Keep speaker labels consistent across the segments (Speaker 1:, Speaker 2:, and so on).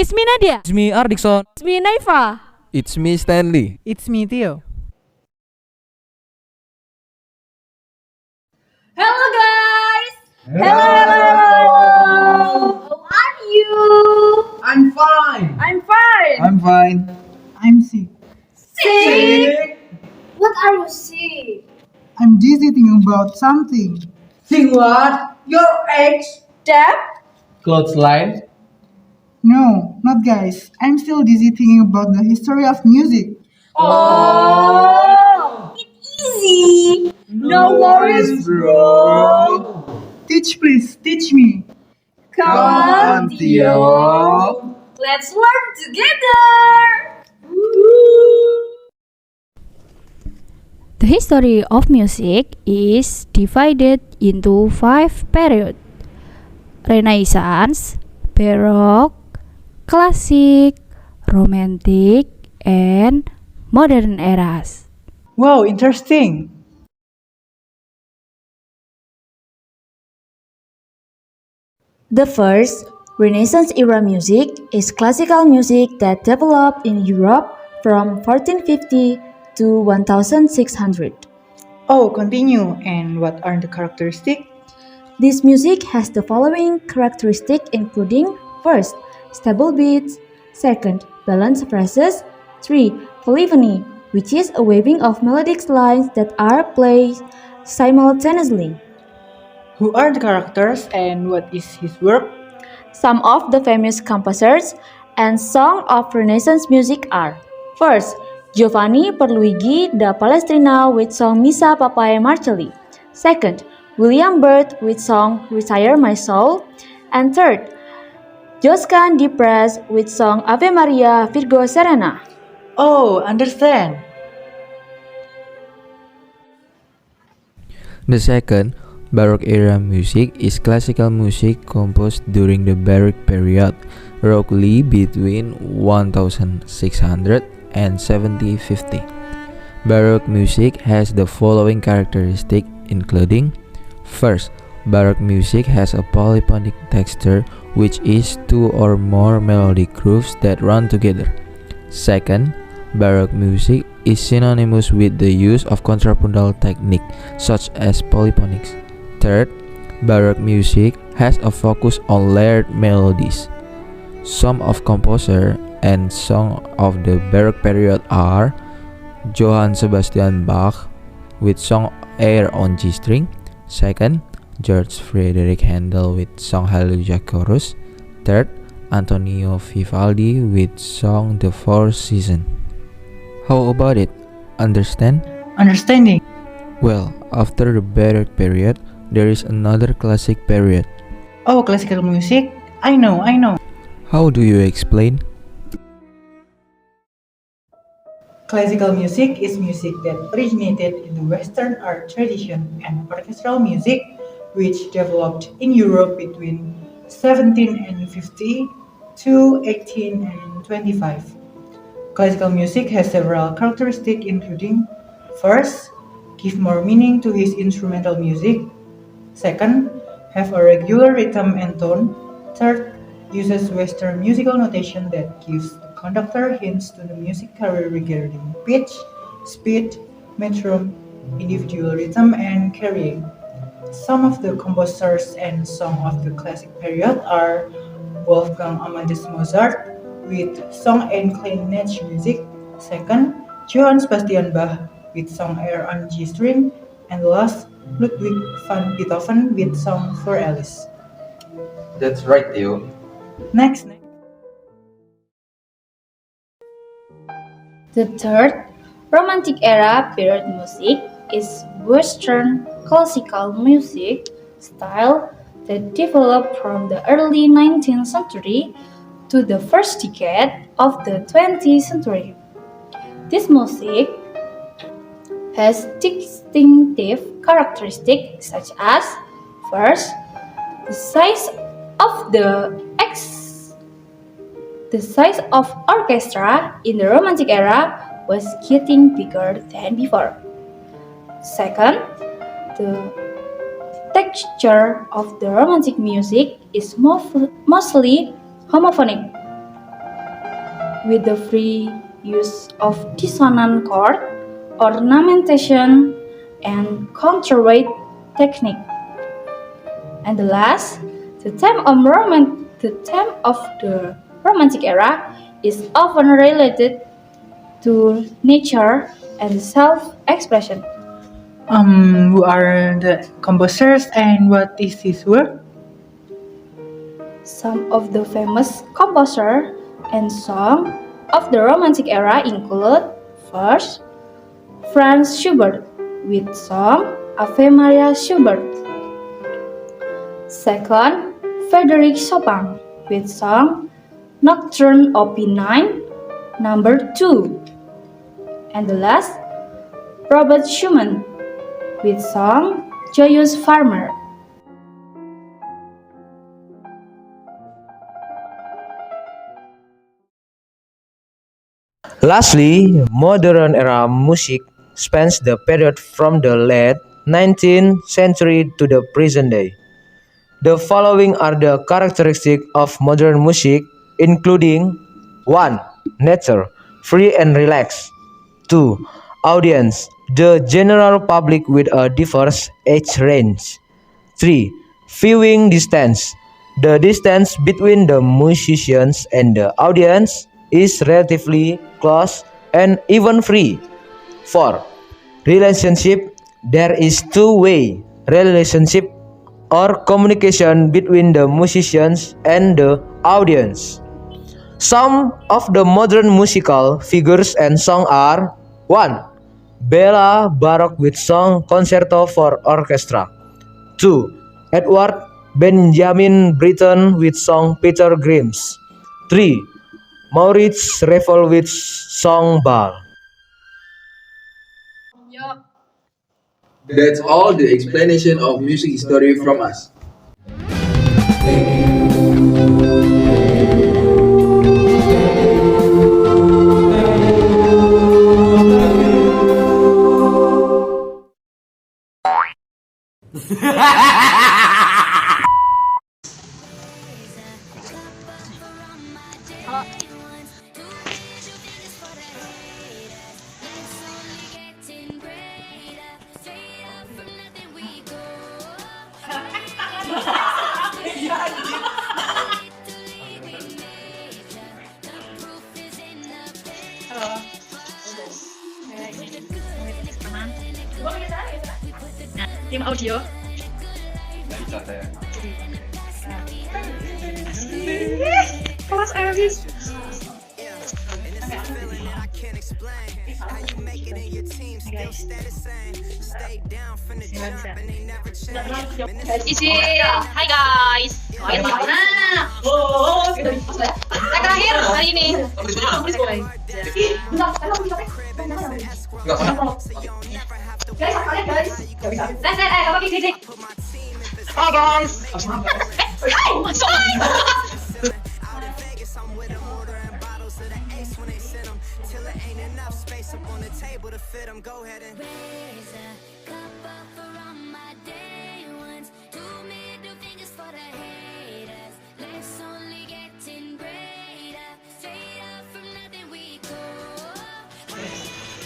Speaker 1: It's me Nadia.
Speaker 2: It's me Ardikson.
Speaker 1: It's me Naifa.
Speaker 3: It's me, Stanley.
Speaker 4: It's me, Theo.
Speaker 5: Hello guys! Hello! How are you?
Speaker 6: I'm fine.
Speaker 5: I'm fine.
Speaker 6: I'm fine.
Speaker 4: I'm sick.
Speaker 5: Sick? What are you sick?
Speaker 4: I'm dizzy thinking about something.
Speaker 6: Sing what? Your age?
Speaker 5: Deaf?
Speaker 6: Clothesline?
Speaker 4: No, not guys. I'm still dizzy thinking about the history of music.
Speaker 5: Oh! It's easy. No worries, bro.
Speaker 4: Teach, please, teach me.
Speaker 5: Come on, Theo. Let's learn together.
Speaker 1: The history of music is divided into 5 periods: Renaissance, Baroque, Classic, Romantic, and Modern eras.
Speaker 4: Wow, interesting.
Speaker 7: The first, Renaissance era music is classical music that developed in Europe from 1450 to 1600.
Speaker 4: Oh, continue. And what are the characteristics?
Speaker 7: This music has the following characteristics including: first, stable beats; second, balanced phrases; 3, polyphony, which is a weaving of melodic lines that are played simultaneously.
Speaker 4: Who are the characters and what is his work?
Speaker 7: Some of the famous composers and songs of Renaissance music are: first, Giovanni Pierluigi da Palestrina with song Missa Papae Marcelli; second, William Byrd with song Retire My Soul; and third, Josquin de Prez with song Ave Maria Virgo Serena.
Speaker 4: Oh, understand.
Speaker 3: The second, Baroque era music is classical music composed during the Baroque period, roughly between 1600 and 1750. Baroque music has the following characteristics including: first, Baroque music has a polyphonic texture, which is 2 or more melodic grooves that run together. Second, Baroque music is synonymous with the use of contrapuntal technique such as polyphonics. Third, Baroque music has a focus on layered melodies. Some of composer and songs of the Baroque period are Johann Sebastian Bach with song Air on G string. Second, George Frederick Handel with song Hallelujah Chorus. Third, Antonio Vivaldi with song The Four Seasons. How about it? Understand?
Speaker 4: Understanding.
Speaker 3: Well, after the Baroque period, there is another classic period.
Speaker 4: Oh, classical music? I know.
Speaker 3: How do you explain?
Speaker 4: Classical music is music that originated in the Western art tradition and orchestral music, which developed in Europe between 1750 to 1825. Classical music has several characteristics including: first, give more meaning to his instrumental music; second, have a regular rhythm and tone; third, uses Western musical notation that gives the conductor hints to the music career regarding pitch, speed, metronome, individual rhythm, and carrying. Some of the composers and songs of the classic period are Wolfgang Amadeus Mozart with song Ein Klein Music; second, Johann Sebastian Bach with song Air on G string; and last, Ludwig van Beethoven with song For Alice.
Speaker 6: That's right, Theo.
Speaker 4: Next.
Speaker 5: The third, Romantic era period music is Western classical music style that developed from the early 19th century to the first decade of the 20th century. This music has distinctive characteristics such as: first, the size of orchestra in the Romantic era was getting bigger than before. Second, the texture of the Romantic music is mostly homophonic. with the free use of dissonant chord, ornamentation, and counterweight technique. And the last, the theme of the Romantic era is often related to nature and self-expression.
Speaker 4: Who are the composers and what is his work?
Speaker 5: Some of the famous composers and songs of the Romantic era include: first, Franz Schubert with song Ave Maria Schubert. Second, Frédéric Chopin with song Nocturne Op. 9, number 2. And the last, Robert Schumann with song Joyous Farmer.
Speaker 2: Lastly, modern era music spans the period from the late 19th century to the present day. The following are the characteristics of modern music, including 1. Nature, free and relaxed. 2. Audience, the general public with a diverse age range. 3. Viewing distance, the distance between the musicians and the audience is relatively close and even free. 4. Relationship, there is two-way relationship or communication between the musicians and the audience. Some of the modern musical figures and songs are: 1. Bela Barok with song Concerto for Orchestra. 2. Edward Benjamin Britten with song Peter Grimes. 3. Maurits Ravel with song Ball.
Speaker 6: That's all the explanation of music history from us.
Speaker 8: Tim audio. Kelas abis. Isi, hai guys. Tag terakhir hari ini. Guys, apa guys? Apa gini? Hai guys. Masuk.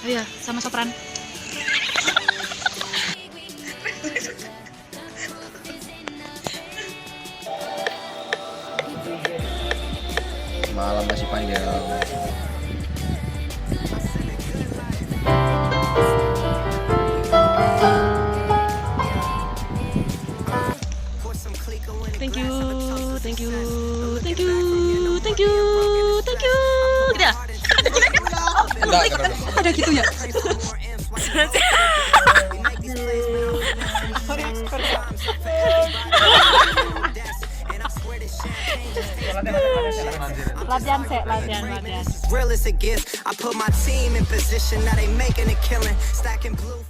Speaker 8: Oh iya, sama sopran.
Speaker 3: Malam masih panjang.
Speaker 8: Thank you. Gitu ya? Ada gitu ya? Latihan.
Speaker 9: Real as it gets. I put my team in position, now they making a killing. Stacking blue.